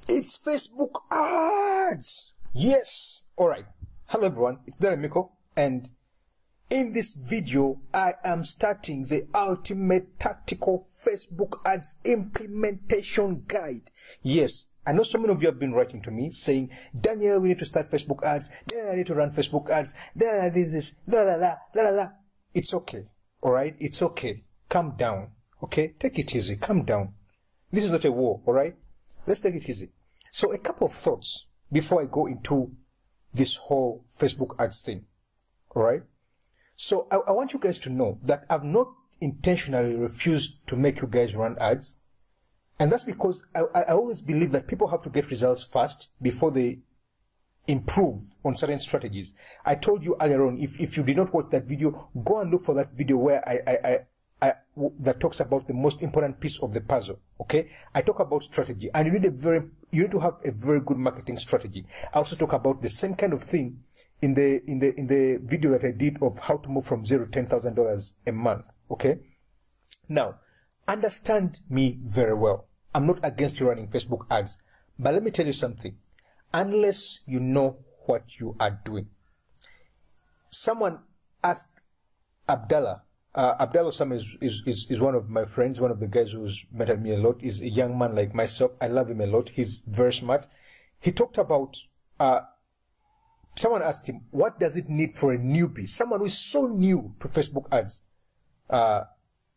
It's Facebook ads. Yes. All right. Hello everyone. It's Darren Miko, and in this video, I am starting the ultimate tactical Facebook ads implementation guide. Yes. I know so many of you have been writing to me saying, Daniel, we need to start Facebook ads. Daniel, I need to run Facebook ads. Daniel, I need this. La la la la la. It's okay. All right. It's okay. Calm down. Okay. Take it easy. Calm down. This is not a war. All right. Let's take it easy. So a couple of thoughts before I go into this whole Facebook ads thing. All right. So I want you guys to know that I've not intentionally refused to make you guys run ads. And that's because I always believe that people have to get results first before they improve on certain strategies. I told you earlier on, if you did not watch that video, go and look for that video where that talks about the most important piece of the puzzle. Okay, I talk about strategy, and you need to have a very good marketing strategy. I also talk about the same kind of thing in the video that I did of how to move from $0 to $10,000 a month. Okay, now understand me very well. I'm not against you running Facebook ads, but let me tell you something. Unless you know what you are doing. Someone asked Abdallah. Abdallah Osama is one of my friends, one of the guys who's mentored me a lot. He's a young man like myself. I love him a lot. He's very smart. He talked about, someone asked him, what does it need for a newbie? Someone who is so new to Facebook ads,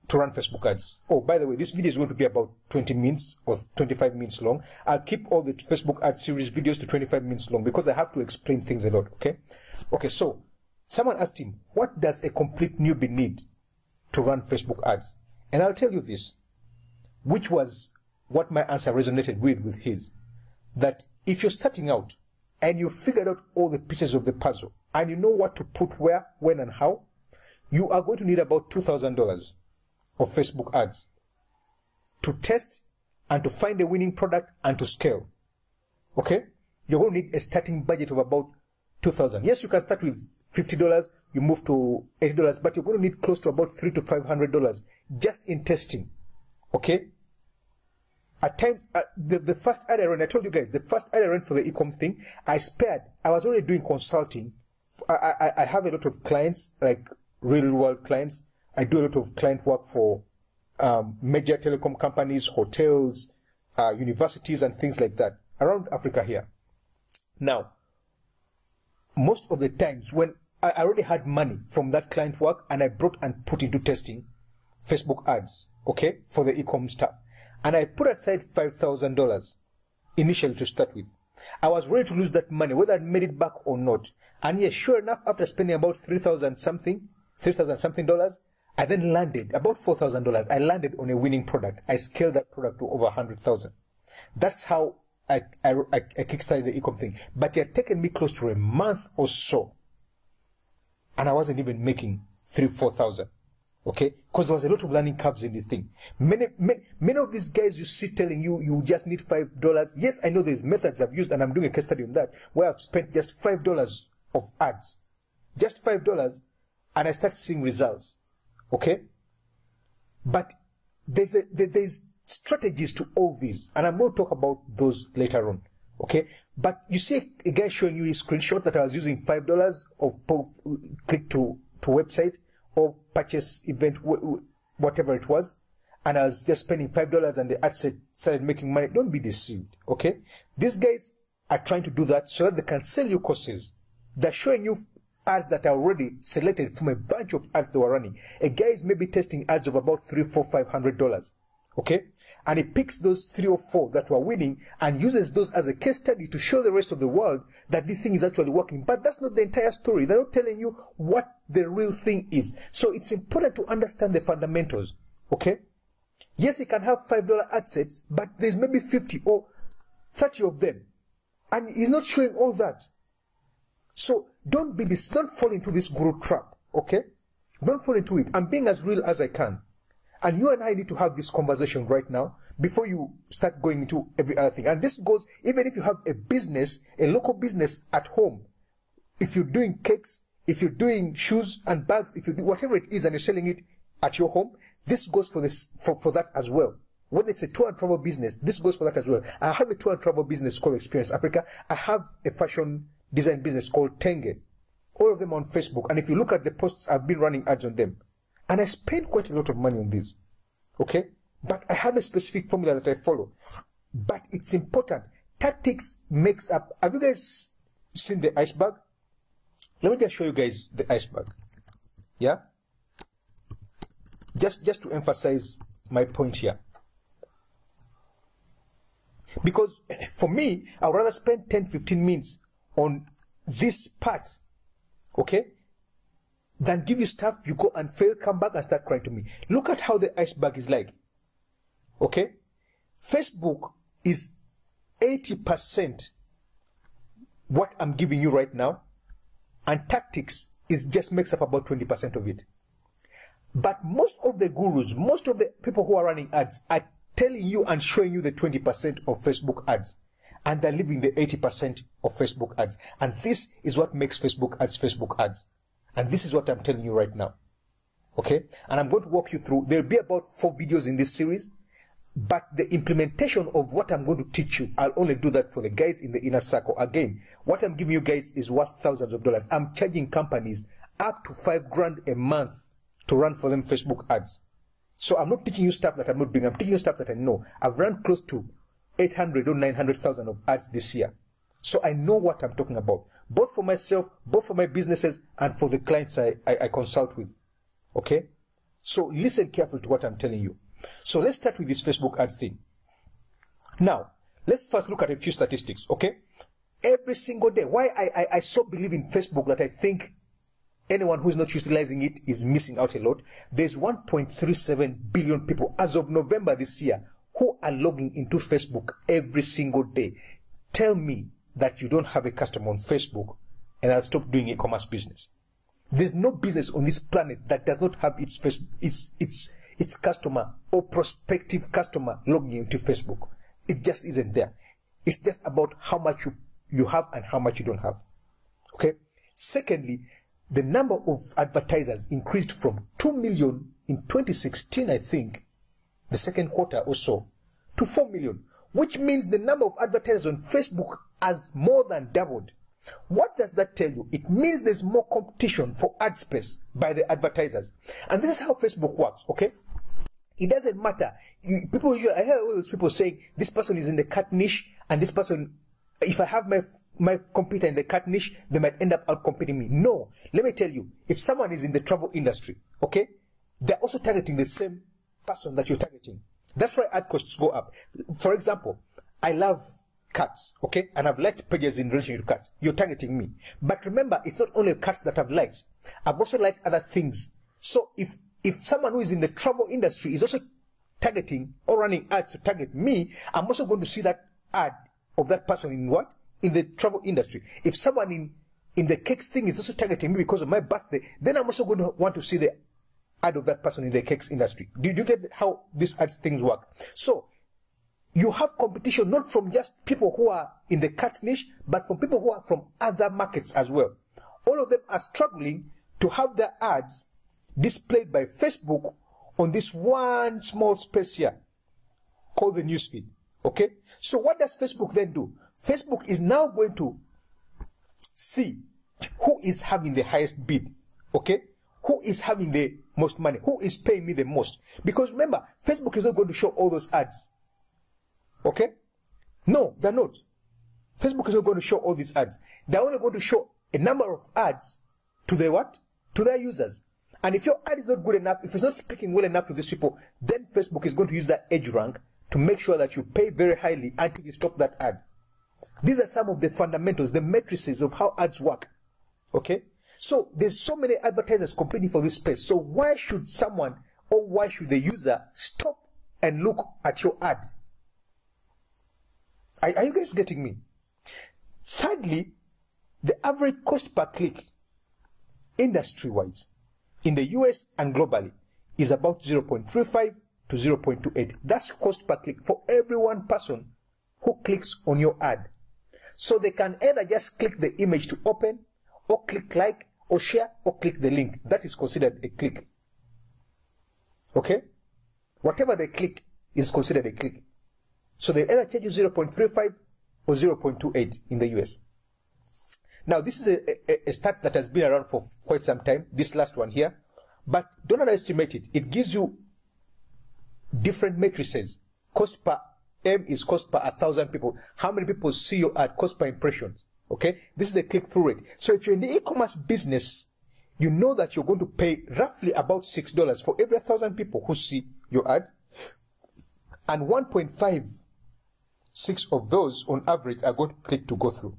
to run Facebook ads. Oh, by the way, this video is going to be about 20 minutes or 25 minutes long. I'll keep all the Facebook ad series videos to 25 minutes long because I have to explain things a lot, okay? Okay, so someone asked him, what does a complete newbie need to run Facebook ads? And I'll tell you this, which was what my answer resonated with his, that if you're starting out and you figured out all the pieces of the puzzle and you know what to put where, when, and how, you are going to need about $2,000 of Facebook ads to test and to find a winning product and to scale. Okay? You're going to need a starting budget of about $2,000. Yes, you can start with $50, you move to $80, but you're going to need close to about $300 to $500 just in testing. Okay? At times, the first ad I ran, I told you guys, the first ad I ran for the e-com thing, I was already doing consulting. I have a lot of clients, like real world clients. I do a lot of client work for major telecom companies, hotels, universities, and things like that around Africa here. Now, most of the times when I already had money from that client work and I brought and put into testing Facebook ads, okay, for the e-com stuff. And I put aside $5,000 initially to start with. I was ready to lose that money, whether I made it back or not. And yes, sure enough, after spending about $3,000 something, I then landed about $4,000. I landed on a winning product. I scaled that product to over 100,000. That's how I kickstarted the e-com thing. But it had taken me close to a month or so, and I wasn't even making $3,000-4,000. Okay, because there was a lot of learning curves in the thing. Many of these guys you see telling you you just need $5. Yes, I know there's methods I've used, and I'm doing a case study on that where I've spent just $5 of ads, just $5, and I start seeing results. Okay, but there's strategies to all these, and I'm going to talk about those later on. Okay, but you see a guy showing you his screenshot that I was using $5 of click to website or purchase event, whatever it was, and I was just spending $5 and the ad set started making money. Don't be deceived. Okay, these guys are trying to do that so that they can sell you courses. They're showing you ads that are already selected from a bunch of ads they were running. A guy is maybe testing ads of about $300, $400, $500. Okay, and he picks those 3 or 4 that were winning and uses those as a case study to show the rest of the world that this thing is actually working. But that's not the entire story. They're not telling you what the real thing is. So it's important to understand the fundamentals. Okay, yes, he can have $5 ad sets, but there's maybe 50 or 30 of them, and he's not showing all that. So don't fall into this guru trap, okay? Don't fall into it. I'm being as real as I can. And you and I need to have this conversation right now before you start going into every other thing. And this goes, even if you have a business, a local business at home, if you're doing cakes, if you're doing shoes and bags, if you do whatever it is and you're selling it at your home, this goes for that as well. whether it's a tour and travel business, this goes for that as well. I have a tour and travel business called Experience Africa. I have a fashion design business called Tenge. All of them on Facebook. And if you look at the posts, I've been running ads on them. And I spend quite a lot of money on these. Okay? But I have a specific formula that I follow. But it's important. Tactics makes up. Have you guys seen the iceberg? Let me just show you guys the iceberg. Yeah? Just to emphasize my point here. Because for me, I would rather spend 10-15 minutes on this part, okay, than give you stuff, you go and fail, come back and start crying to me. Look at how the iceberg is like. Okay? Facebook is 80% what I'm giving you right now, and tactics is just makes up about 20% of it. But most of the gurus, most of the people who are running ads are telling you and showing you the 20% of Facebook ads, and they're leaving the 80% of Facebook ads. And this is what makes Facebook ads. And this is what I'm telling you right now. Okay? And I'm going to walk you through. There'll be about 4 videos in this series, but the implementation of what I'm going to teach you, I'll only do that for the guys in the inner circle. Again, what I'm giving you guys is worth thousands of dollars. I'm charging companies up to $5,000 a month to run for them Facebook ads. So I'm not teaching you stuff that I'm not doing. I'm teaching you stuff that I know. I've run close to 800 or 900,000 of ads this year. So I know what I'm talking about, both for myself, both for my businesses, and for the clients I consult with. Okay? So listen carefully to what I'm telling you. So let's start with this Facebook ads thing. Now, let's first look at a few statistics, okay? Every single day, why I so believe in Facebook that I think anyone who is not utilizing it is missing out a lot. There's 1.37 billion people as of November this year who are logging into Facebook every single day. Tell me that you don't have a customer on Facebook and I'll stop doing e-commerce business. There's no business on this planet that does not have its customer or prospective customer logging into Facebook. It just isn't there. It's just about how much you have and how much you don't have. Okay? Secondly, the number of advertisers increased from 2 million in 2016, I think, the second quarter or so, to 4 million, which means the number of advertisers on Facebook has more than doubled. What does that tell you? It means there's more competition for ad space by the advertisers. And this is how Facebook works, okay? It doesn't matter. I hear all those people saying, this person is in the cat niche, and this person, if I have my competitor in the cat niche, they might end up out-competing me. No. Let me tell you, if someone is in the travel industry, okay, they're also targeting the same person that you're targeting. That's why ad costs go up. For example, I love cats, okay, and I've liked pages in relation to cats. You're targeting me. But remember, it's not only cats that I've liked. I've also liked other things. So if someone who is in the travel industry is also targeting or running ads to target me, I'm also going to see that ad of that person in what? In the travel industry. If someone in the cakes thing is also targeting me because of my birthday, then I'm also going to want to see the ad of that person in the cakes industry. Do you get how these ads things work? So you have competition not from just people who are in the cats niche, but from people who are from other markets as well. All of them are struggling to have their ads displayed by Facebook on this one small space here called the newsfeed. Okay? So what does Facebook then do? Facebook is now going to see who is having the highest bid. Okay? Who is having the most money? Who is paying me the most? Because remember, Facebook is not going to show all those ads. Okay? No, they're not. Facebook is not going to show all these ads. They're only going to show a number of ads to their what? To their users. And if your ad is not good enough, if it's not speaking well enough to these people, then Facebook is going to use that edge rank to make sure that you pay very highly until you stop that ad. These are some of the fundamentals, the matrices of how ads work. Okay? So there's so many advertisers competing for this space. So why should someone or why should the user stop and look at your ad? Are you guys getting me? Thirdly, the average cost per click, industry-wise, in the US and globally, is about 0.35 to 0.28. That's cost per click for every one person who clicks on your ad. So they can either just click the image to open, or click like, or share, or click the link. That is considered a click. Okay? Whatever they click is considered a click. So they either charge you 0.35 or 0.28 in the US. Now, this is a stat that has been around for quite some time, this last one here. But don't underestimate it. It gives you different matrices. Cost per M is cost per 1,000 people. How many people see your ad? Cost per impression. Okay? This is the click-through rate. So if you're in the e-commerce business, you know that you're going to pay roughly about $6 for every 1,000 people who see your ad. And 1.56 of those, on average, are going to click to go through.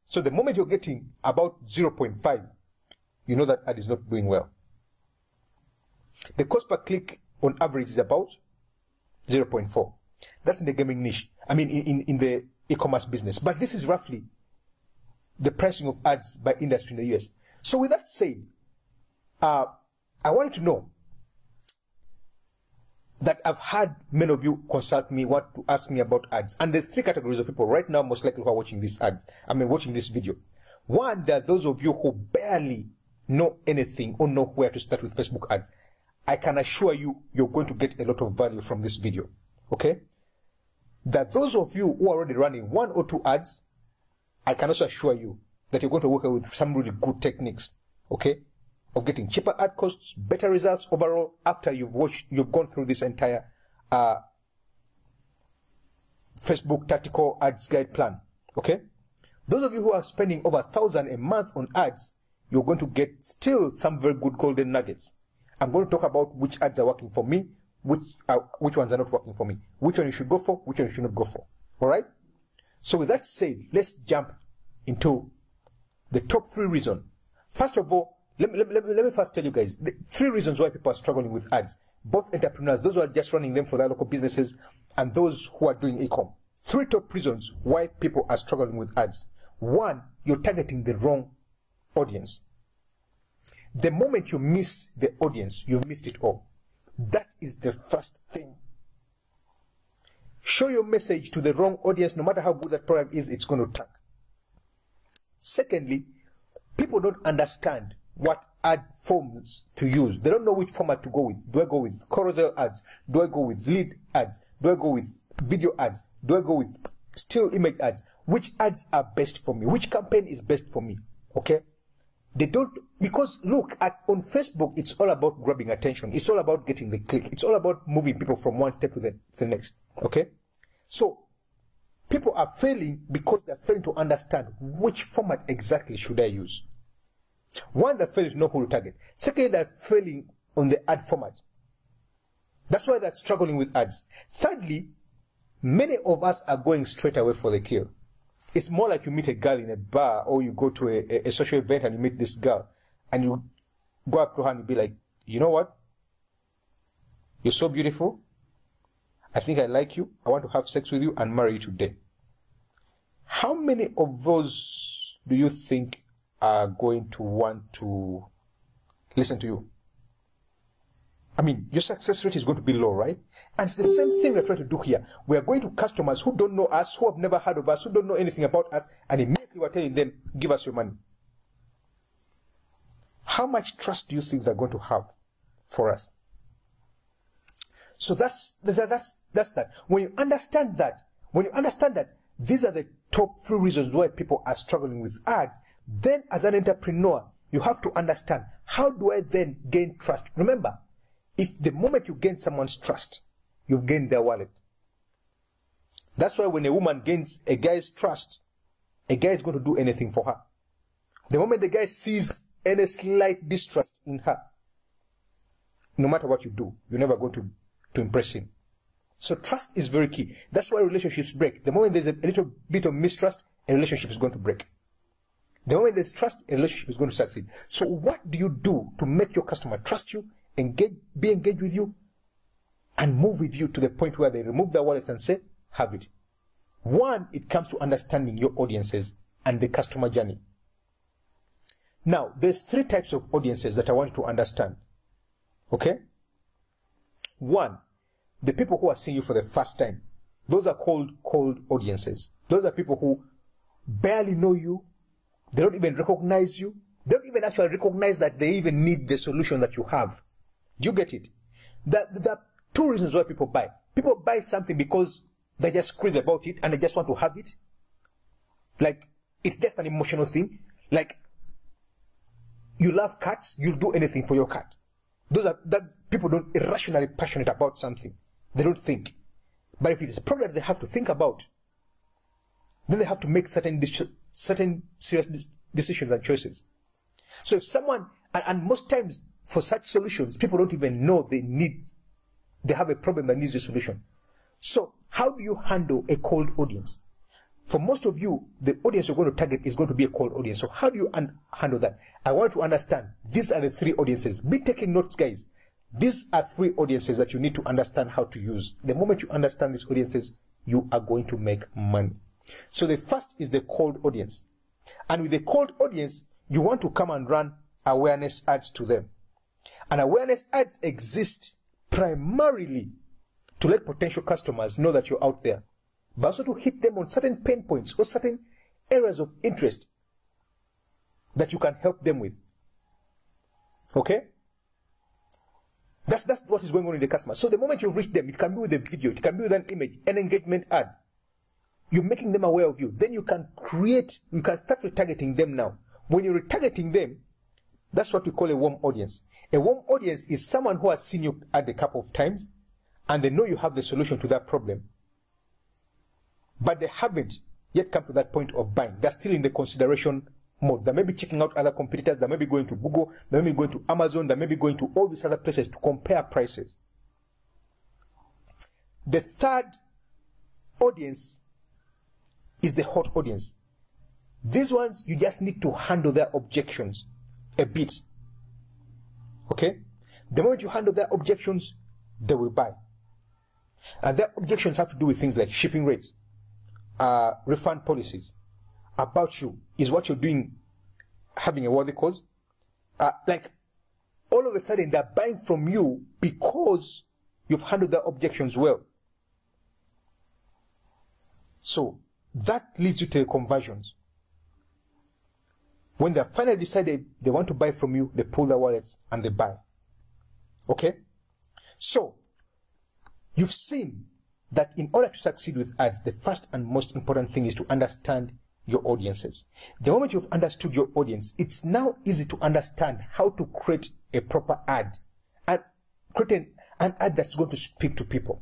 So the moment you're getting about 0.5, you know that ad is not doing well. The cost per click on average is about 0.4. That's in the gaming niche. I mean, in the e-commerce business. But this is roughly the pricing of ads by industry in the US. So with that said, I wanted to know that I've had many of you consult me, want to ask me about ads. And there's three categories of people right now, most likely, who are watching this ad. Watching this video. One, there are those of you who barely know anything or know where to start with Facebook ads. I can assure you, you're going to get a lot of value from this video. Okay? There are those of you who are already running 1 or 2 ads. I can also assure you that you're going to work with some really good techniques. Okay? Of getting cheaper ad costs, better results overall after you've gone through this entire Facebook tactical ads guide plan. Okay? Those of you who are spending over 1,000 a month on ads, you're going to get still some very good golden nuggets. I'm going to talk about which ads are working for me, which ones are not working for me, which one you should go for, which one you should not go for. All right? So with that said, let's jump into the top 3 reasons. First of all, let me first tell you guys the 3 reasons why people are struggling with ads. Both entrepreneurs, those who are just running them for their local businesses, and those who are doing e-com. 3 top reasons why people are struggling with ads. 1, you're targeting the wrong audience. The moment you miss the audience, you've missed it all. That is the first thing. Show your message to the wrong audience, no matter how good that product is, it's going to tank. Secondly, people don't understand what ad forms to use. They don't know which format to go with. Do I go with carousel ads? Do I go with lead ads? Do I go with video ads? Do I go with still image ads? Which ads are best for me? Which campaign is best for me? Okay? They don't, because look, on Facebook, it's all about grabbing attention. It's all about getting the click. It's all about moving people from one step to the next. Okay? So, people are failing because they're failing to understand which format exactly should I use. One, they're failing to know who to target. Second, they're failing on the ad format. That's why they're struggling with ads. Thirdly, many of us are going straight away for the kill. It's more like you meet a girl in a bar, or you go to a social event and you meet this girl, and you go up to her and you be like, you know what? You're so beautiful. I think I like you. I want to have sex with you and marry you today. How many of those do you think are going to want to listen to you? I mean, your success rate is going to be low, right? And it's the same thing we're trying to do here. We're going to customers who don't know us, who have never heard of us, who don't know anything about us, and immediately we're telling them, give us your money. How much trust do you think they're going to have for us? So that's that. When you understand that, these are the top 3 reasons why people are struggling with ads, then as an entrepreneur, you have to understand, how do I then gain trust? Remember, if the moment you gain someone's trust, you've gained their wallet. That's why when a woman gains a guy's trust, a guy is going to do anything for her. The moment the guy sees any slight distrust in her, no matter what you do, you're never going to impress him. So trust is very key. That's why relationships break. The moment there's a little bit of mistrust, a relationship is going to break. The moment there's trust, a relationship is going to succeed. So what do you do to make your customer trust you, be engaged with you, and move with you to the point where they remove their wallets and say, have it? 1, it comes to understanding your audiences and the customer journey. Now, there's 3 types of audiences that I want you to understand. Okay? 1, the people who are seeing you for the first time. Those are called cold audiences. Those are people who barely know you. They don't even recognize you. They don't even actually recognize that they even need the solution that you have. Do you get it? The two reasons why people buy. People buy something because they're just crazy about it and they just want to have it. Like, it's just an emotional thing. Like, you love cats, you'll do anything for your cat. That people don't irrationally passionate about something. They don't think. But if it is a problem that they have to think about, then they have to make certain serious decisions and choices. So if someone, and most times for such solutions, people don't even know they have a problem that needs a solution. So how do you handle a cold audience? For most of you, the audience you're going to target is going to be a cold audience. So how do you handle that? I want to understand. These are the three audiences. Be taking notes, guys. These are three audiences that you need to understand how to use. The moment you understand these audiences, you are going to make money. So the first is the cold audience. And with the cold audience, you want to come and run awareness ads to them. And awareness ads exist primarily to let potential customers know that you're out there, but also to hit them on certain pain points or certain areas of interest that you can help them with. Okay? That's what is going on in the customer. So the moment you reach them, it can be with a video, it can be with an image, an engagement ad. You're making them aware of you. Then you can start retargeting them now. When you're retargeting them, that's what we call a warm audience. A warm audience is someone who has seen you ad a couple of times and they know you have the solution to that problem, but they haven't yet come to that point of buying. They're still in the consideration mode. They may be checking out other competitors. They may be going to Google. They may be going to Amazon. They may be going to all these other places to compare prices. The third audience is the hot audience. These ones, you just need to handle their objections a bit. Okay? The moment you handle their objections, they will buy. And their objections have to do with things like shipping rates, refund policies, about you, is what you're doing having a worthy cause? Like, all of a sudden, they're buying from you because you've handled their objections well. So, that leads you to the conversions. When they're finally decided they want to buy from you, they pull their wallets and they buy. Okay? So, you've seen that in order to succeed with ads, the first and most important thing is to understand your audiences. The moment you've understood your audience, it's now easy to understand how to create a proper ad and create an ad that's going to speak to people.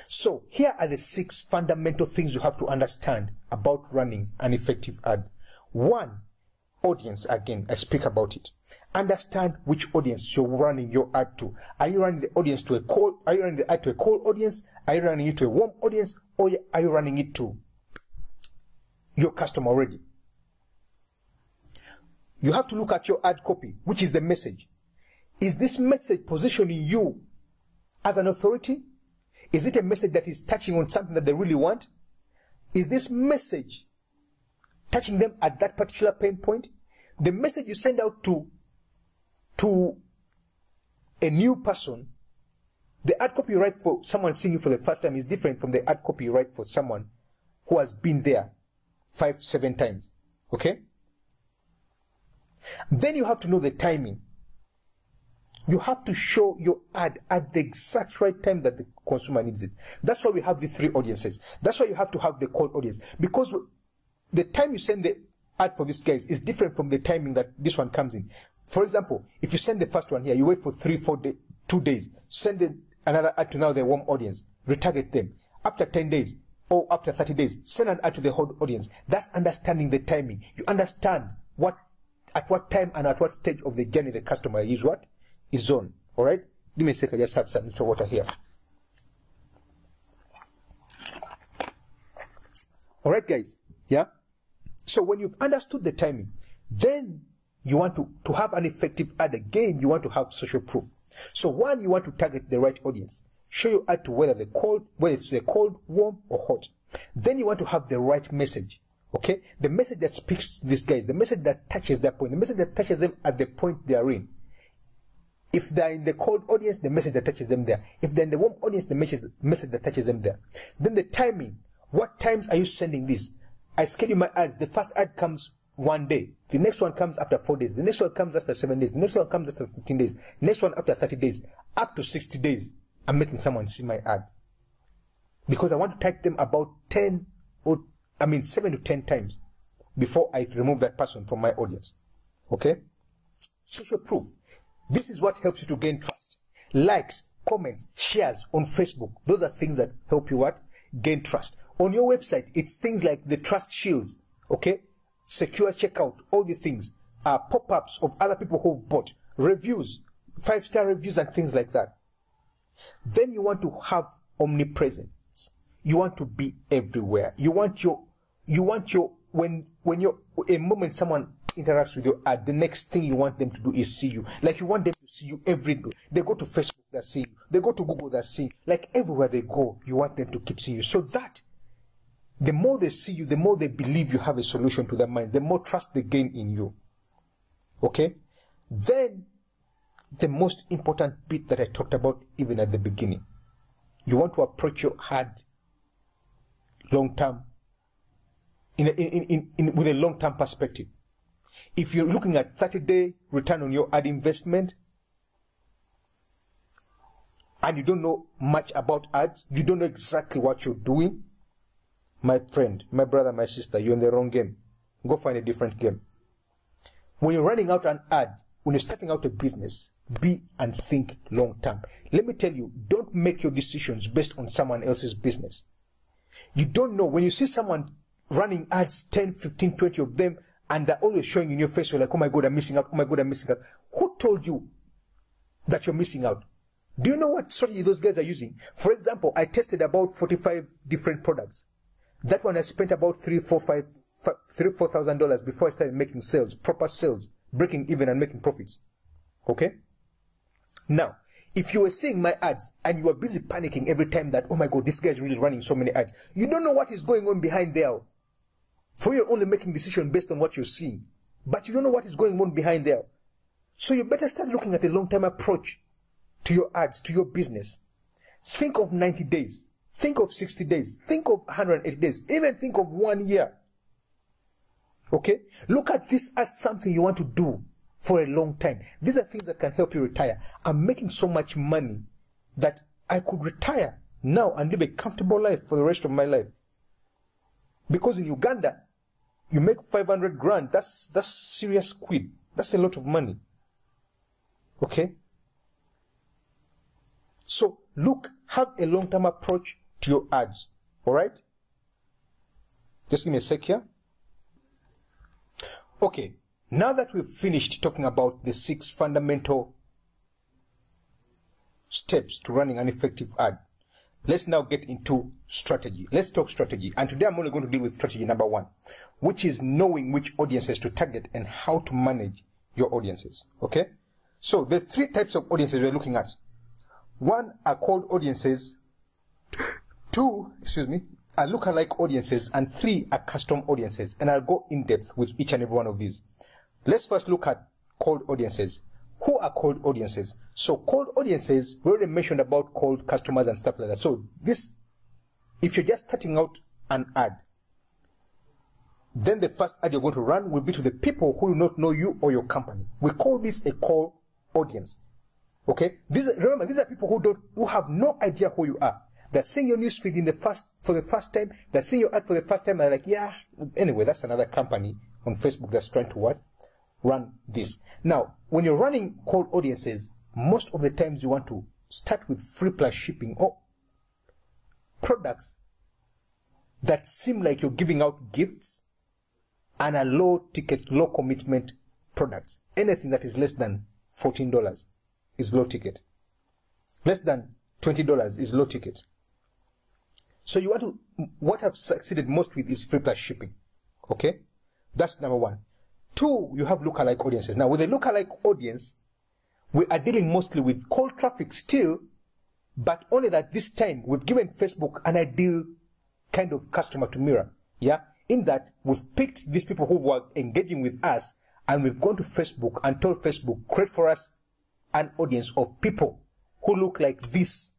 So, here are the 6 fundamental things you have to understand about running an effective ad. 1, audience. Again, I speak about it. Understand which audience you're running your ad to. Are you running the audience to a cold? Are you running the ad to a cold audience? Are you running it to a warm audience? Or are you running it to your customer already? You have to look at your ad copy, which is the message. Is this message positioning you as an authority? Is it a message that is touching on something that they really want? Is this message touching them at that particular pain point? The message you send out to a new person, the ad copy you write for someone seeing you for the first time is different from the ad copy you write for someone who has been there 5, 7 times. Okay? Then you have to know the timing. You have to show your ad at the exact right time that the consumer needs it. That's why we have the 3 audiences. That's why you have to have the cold audience. Because the time you send the ad for these guys is different from the timing that this one comes in. For example, if you send the first one here, you wait for 2 days, send another ad to now the warm audience, retarget them. After 10 days or after 30 days, send an ad to the hot audience. That's understanding the timing. You understand at what time and at what stage of the journey the customer is on. All right? Give me a second. I just have some little water here. All right, guys. Yeah? So when you've understood the timing, then you want to have an effective ad. Again, you want to have social proof. So 1, you want to target the right audience. Show your ad to whether it's the cold, warm, or hot. Then you want to have the right message. Okay? The message that speaks to these guys, the message that touches their point, the message that touches them at the point they are in. If they're in the cold audience, the message that touches them there. If they're in the warm audience, the message that touches them there. Then the timing. What times are you sending this? I schedule my ads. The first ad comes 1 day. The next one comes after 4 days. The next one comes after 7 days. The next one comes after 15 days. Next one after 30 days. Up to 60 days I'm making someone see my ad. Because I want to tag them about 7 to 10 times before I remove that person from my audience. Okay? Social proof. This is what helps you to gain trust. Likes, comments, shares on Facebook. Those are things that help you what? Gain trust. On your website, it's things like the trust shields. Okay? Secure checkout. All the things. Pop-ups of other people who've bought. Reviews. 5-star reviews and things like that. Then you want to have omnipresence. You want to be everywhere. You want your when a moment someone interacts with your ad, the next thing you want them to do is see you. Like you want them to see you every day. They go to Facebook, they're seeing you. They go to Google, they're seeing you. Like everywhere they go, you want them to keep seeing you. So that the more they see you, the more they believe you have a solution to their mind, the more trust they gain in you. Okay? Then the most important bit that I talked about even at the beginning. You want to approach your ad long term with a long term perspective. If you're looking at 30-day return on your ad investment and you don't know much about ads, you don't know exactly what you're doing, my friend, my brother, my sister, you're in the wrong game. Go find a different game. When you're running out an ad, when you're starting out a business, be and think long term. Let me tell you, don't make your decisions based on someone else's business. You don't know. When you see someone running ads, 10, 15, 20 of them, and they're always showing in your face, you're like, oh my God, I'm missing out. Oh my God, I'm missing out. Who told you that you're missing out? Do you know what strategy those guys are using? For example, I tested about 45 different products. That one I spent about $4,000 before I started making sales, proper sales, breaking even and making profits. Okay? Now, if you were seeing my ads and you were busy panicking every time that, oh my God, this guy is really running so many ads, you don't know what is going on behind there. For you're only making decisions based on what you're seeing, but you don't know what is going on behind there. So you better start looking at a long-term approach to your ads, to your business. Think of 90 days. Think of 60 days. Think of 180 days. Even think of 1 year. Okay? Look at this as something you want to do for a long time. These are things that can help you retire. I'm making so much money that I could retire now and live a comfortable life for the rest of my life. Because in Uganda, you make 500 grand. That's serious quid. That's a lot of money. Okay? So look, have a long-term approach to your ads. Alright? Just give me a sec here. Okay. Now that we've finished talking about the 6 fundamental steps to running an effective ad, let's now get into strategy. Let's talk strategy. And today I'm only going to deal with strategy number 1, which is knowing which audiences to target and how to manage your audiences. Okay? So the 3 types of audiences we're looking at. 1 are cold audiences. 2, are lookalike audiences. And 3 are custom audiences. And I'll go in depth with each and every one of these. Let's first look at cold audiences. Who are cold audiences? So cold audiences, we already mentioned about cold customers and stuff like that. So this, if you're just starting out an ad, then the first ad you're going to run will be to the people who do not know you or your company. We call this a cold audience. Okay? Remember, these are people who have no idea who you are. They're seeing your newsfeed for the first time. They're seeing your ad for the first time. And they're like, yeah, anyway, that's another company on Facebook that's trying to what? Run this. Now, when you're running cold audiences, most of the times you want to start with free plus shipping or products that seem like you're giving out gifts and a low ticket, low commitment products. Anything that is less than $14 is low ticket. Less than $20 is low ticket. So you want to, what I've succeeded most with is free plus shipping. Okay? That's number 1. 2, you have lookalike audiences. Now, with a lookalike audience, we are dealing mostly with cold traffic still, but only that this time we've given Facebook an ideal kind of customer to mirror. Yeah? In that, we've picked these people who were engaging with us, and we've gone to Facebook and told Facebook, create for us an audience of people who look like this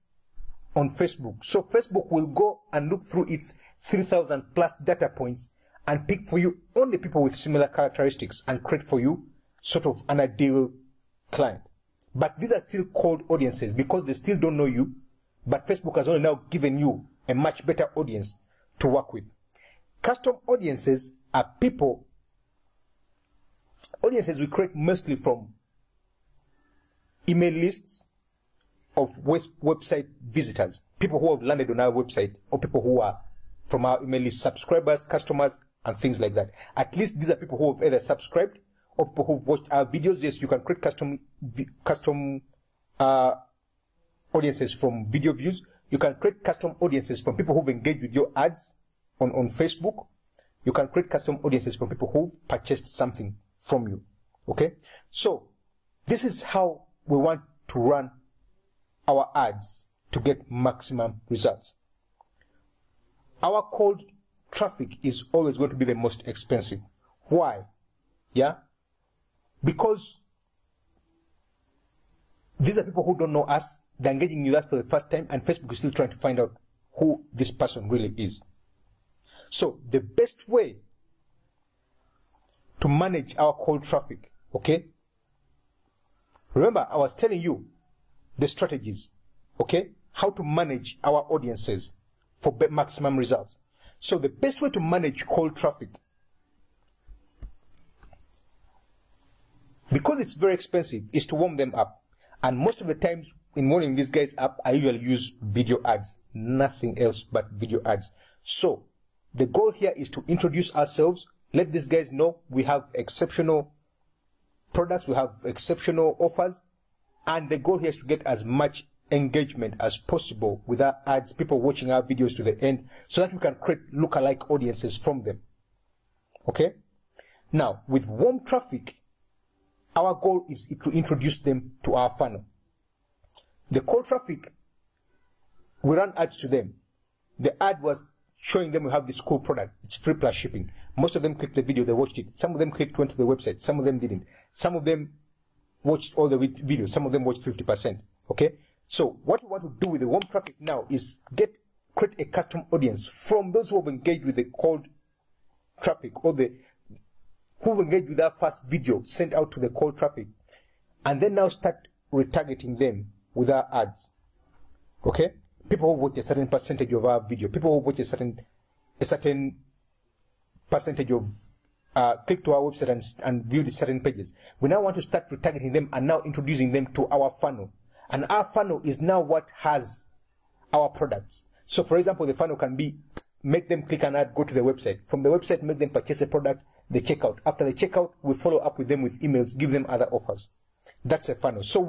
on Facebook. So Facebook will go and look through its 3,000 plus data points and pick for you only people with similar characteristics and create for you sort of an ideal client. But these are still cold audiences because they still don't know you. but Facebook has only now given you a much better audience to work with. Custom audiences are audiences we create mostly from email lists of website visitors, people who have landed on our website, or people who are from our email list, subscribers, customers, and things like that. At least these are people who have either subscribed or people who have watched our videos. Yes, you can create custom audiences from video views. You can create custom audiences from people who've engaged with your ads on Facebook. You can create custom audiences from people who've purchased something from you. Okay? So, this is how we want to run our ads to get maximum results. Our cold traffic is always going to be the most expensive. Why? Yeah? Because these are people who don't know us, they're engaging with us for the first time, and Facebook is still trying to find out who this person really is. So, the best way to manage our cold traffic, okay? Remember, I was telling you the strategies, okay? How to manage our audiences for maximum results. So the best way to manage cold traffic, because it's very expensive, is to warm them up. And most of the times in warming these guys up, I usually use video ads, nothing else but video ads. So the goal here is to introduce ourselves, let these guys know we have exceptional products, we have exceptional offers, and the goal here is to get as much engagement as possible with our ads, people watching our videos to the end, so that we can create lookalike audiences from them. Okay? Now, with warm traffic, our goal is to introduce them to our funnel. The cold traffic, we run ads to them. The ad was showing them we have this cool product. It's free plus shipping. Most of them clicked the video, they watched it. Some of them went to the website. Some of them didn't. Some of them watched all the videos. Some of them watched 50%. Okay? So what we want to do with the warm traffic now is create a custom audience from those who have engaged with the cold traffic, or who have engaged with our first video sent out to the cold traffic, and then now start retargeting them with our ads. Okay? People who watch a certain percentage of our video, people who watch a certain percentage of click to our website and view the certain pages. We now want to start retargeting them and now introducing them to our funnel. And our funnel is now what has our products. So for example, the funnel can be, make them click an ad, go to the website. From the website, make them purchase a product, they check out. After they check out, we follow up with them with emails, give them other offers. That's a funnel. So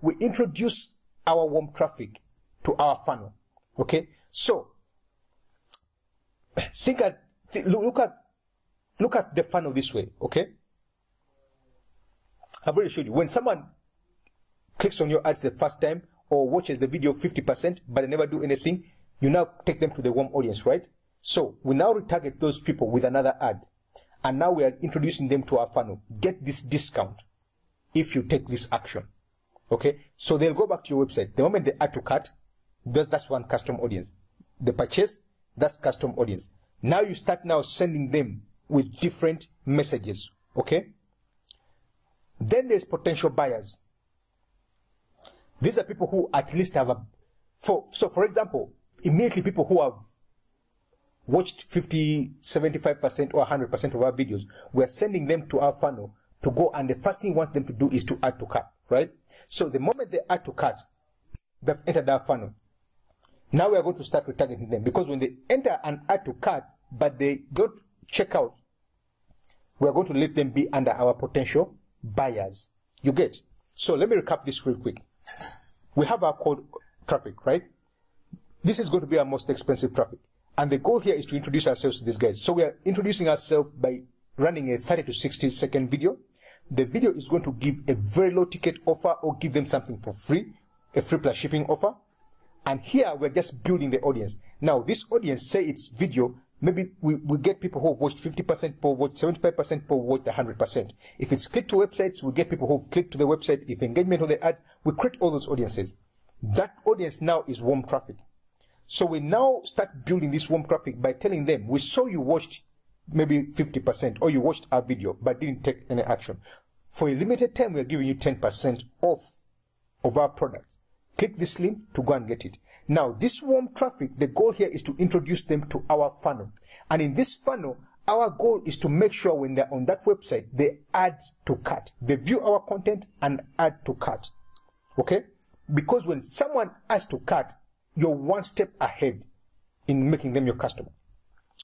we introduce our warm traffic to our funnel. Okay? So look at the funnel this way, okay? I've already showed you. When someone clicks on your ads the first time or watches the video 50% but they never do anything, you now take them to the warm audience, right? So we now retarget those people with another ad, and now we are introducing them to our funnel. Get this discount if you take this action. Okay? So they'll go back to your website. The moment they add to cart, that's one custom audience. The purchase, that's custom audience. Now you start now sending them with different messages. Okay? Then there's potential buyers. These are people who at least have so for example, immediately people who have watched 50, 75% or 100% of our videos, we are sending them to our funnel to go, and the first thing we want them to do is to add to cart, right? So the moment they add to cart, they've entered our funnel. Now we are going to start retargeting them, because when they enter and add to cart, but they don't check out, we are going to let them be under our potential buyers. You get? So let me recap this real quick. We have our cold traffic, right? This is going to be our most expensive traffic. And the goal here is to introduce ourselves to these guys. So we are introducing ourselves by running a 30 to 60 second video. The video is going to give a very low ticket offer or give them something for free, a free plus shipping offer. And here we're just building the audience. Now this audience, say it's video, maybe we get people who have watched 50%, people who watched 75%, people who watched 100%. If it's click to websites, we get people who've clicked to the website. If engagement on the ads, we create all those audiences. That audience now is warm traffic. So we now start building this warm traffic by telling them, we saw you watched maybe 50% or you watched our video but didn't take any action. For a limited time, we're giving you 10% off of our product. Click this link to go and get it. Now, this warm traffic, the goal here is to introduce them to our funnel. And in this funnel, our goal is to make sure when they're on that website, they add to cart. They view our content and add to cart. Okay? Because when someone adds to cart, you're one step ahead in making them your customer.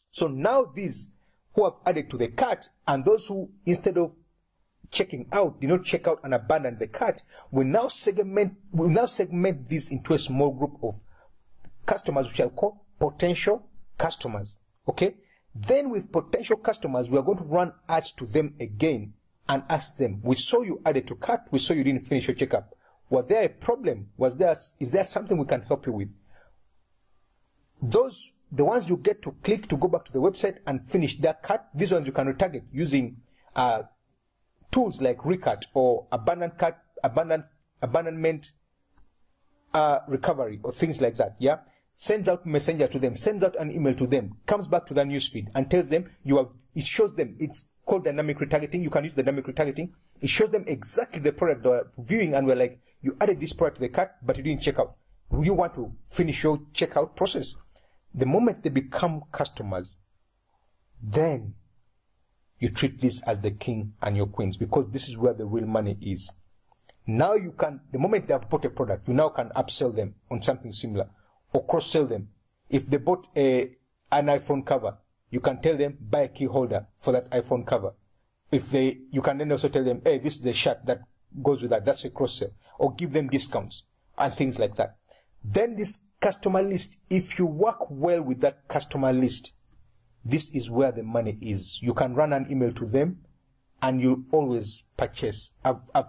So now these who have added to the cart and those who, instead of checking out, did not check out and abandon the cart, we now segment this into a small group of customers, which I'll call potential customers. Okay? Then with potential customers, we are going to run ads to them again and ask them, we saw you added to cart, we saw you didn't finish your checkup. Was there a problem? Is there something we can help you with? The ones you get to click to go back to the website and finish their cart, these ones you can retarget using tools like Recart or abandonment recovery or things like that. Yeah, sends out messenger to them, sends out an email to them, comes back to their newsfeed and tells them it shows them, it's called dynamic retargeting. You can use dynamic retargeting. It shows them exactly the product they're viewing, and we're like, you added this product to the cart, but you didn't check out. You want to finish your checkout process. The moment they become customers, then you treat this as the king and your queens, because this is where the real money is. Now you can, the moment they have bought a product, you now can upsell them on something similar or cross-sell them. If they bought an iPhone cover, you can tell them, buy a key holder for that iPhone cover. You can then also tell them, hey, this is a shirt that goes with that. That's a cross-sell. Or give them discounts and things like that. Then this customer list, if you work well with that customer list, this is where the money is. You can run an email to them and you always purchase.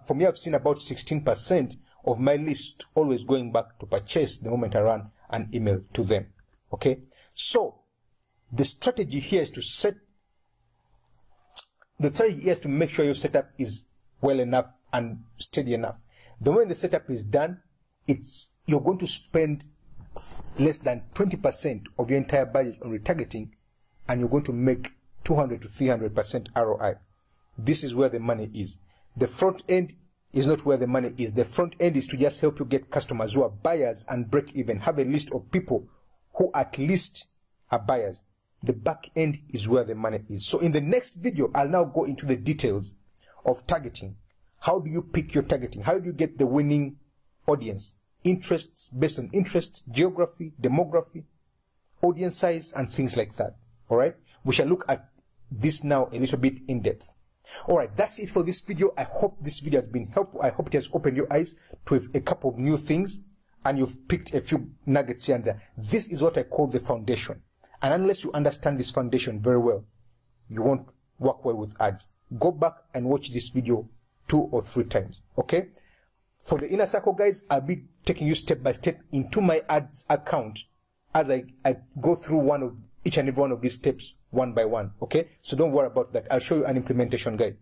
For me, I've seen about 16% of my list always going back to purchase the moment I run an email to them. Okay? So, the strategy here is to make sure your setup is well enough and steady enough. The moment the setup is done, you're going to spend less than 20% of your entire budget on retargeting, and you're going to make 200 to 300% ROI. This is where the money is. The front end is not where the money is. The front end is to just help you get customers who are buyers and break even. Have a list of people who at least are buyers. The back end is where the money is. So in the next video, I'll now go into the details of targeting. How do you pick your targeting? How do you get the winning audience? Interests, based on interests, geography, demography, audience size, and things like that. Alright? We shall look at this now a little bit in depth. Alright, that's it for this video. I hope this video has been helpful. I hope it has opened your eyes to a couple of new things, and you've picked a few nuggets here and there. This is what I call the foundation. And unless you understand this foundation very well, you won't work well with ads. Go back and watch this video 2 or 3 times. Okay? For the inner circle guys, I'll be taking you step by step into my ads account as I go through each and every one of these steps one by one. Okay? So don't worry about that. I'll show you an implementation guide.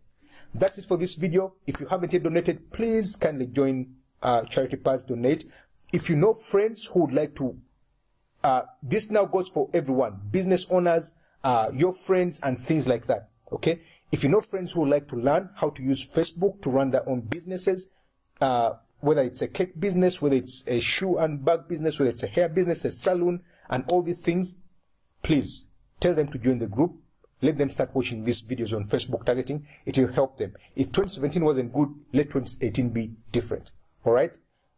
That's it for this video. If you haven't yet donated, please kindly join Charity Paths Donate. If you know friends who would like to, this now goes for everyone, business owners, your friends and things like that. Okay? If you know friends who would like to learn how to use Facebook to run their own businesses, whether it's a cake business, whether it's a shoe and bag business, whether it's a hair business, a salon, and all these things, please tell them to join the group. Let them start watching these videos on Facebook targeting. It will help them. If 2017 wasn't good, let 2018 be different. Alright?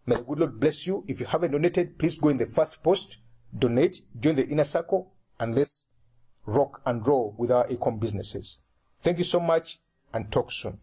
May the good Lord bless you. If you haven't donated, please go in the first post, donate, join the inner circle, and let's rock and roll with our e-com businesses. Thank you so much, and talk soon.